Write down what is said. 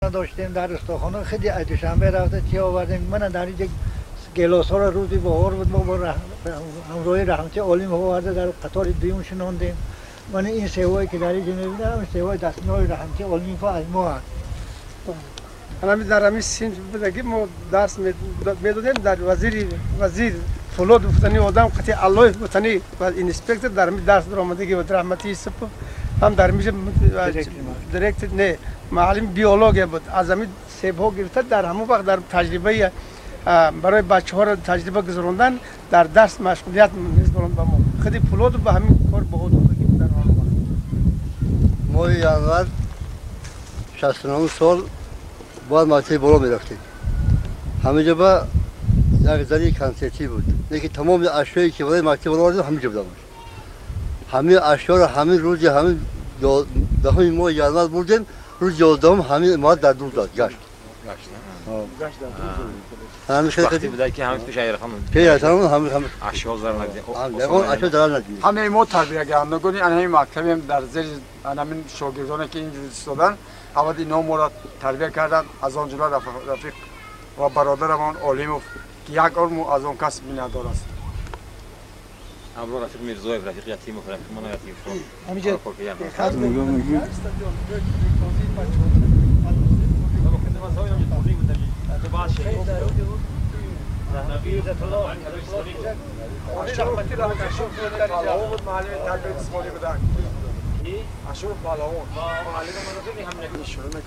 داشتیم در استخوان خیلی دوشنبه رفته چی آوردیم من در اینجا گلاس‌ها رو روزی بهار بود ما با همراه رحمتی عالم آورده در قطار دوم شنوندیم من این سوایی که در اینجا می‌بینم سوای دستمال رحمتی عالم از ما هست انا در همین سین بودگی ما درس میدادیم در وزیر فولاد وطنی آدم قطعی الله وطنی و اینسپکتر در همین درس درآمدگی و رحمتی سپ هم در میشه دایرکت نه معلم بیولوژی بود از همین سبها گرفته در همون وقت در تجربه برای بچه‌ها را تجربه گذراندن در درس مشغولیت می‌گذارند با ما خیلی فولاد به همین کار بهود بودیم در آن وقت ما اول 69 سال باید مکتب بالا می‌رفتیم همینجا با یک زنی کنسرتی بود یکی تمام اشیایی که برای مکتب بالا آوردیم همینجا بود همین اشیا رو همین روز همین دهم ما یادمال بردیم روز 11 همین ما در دور داد گشت همین وقتی بوده که همین پیش ایران همین اشیا زار ندید اشیا دارن ندید همه ما تربیت گرانده کنیم همین مکتبیم در زیر همین شاگردانی که اینجوری استادن اول اینا ما را تربیت کردن از آن جلو رفیق و برادرمان عالموف که یک عمر از آن کس بی‌ندار است امروز رفیق میرزوی رفیق یتیم و رفیق من یتیم شد همینجا شخصی را کشف کرد پهلوان بود معلم تربیت اسماعیلی بودن اشوف پهلوان معلم من رو هم نمی‌شود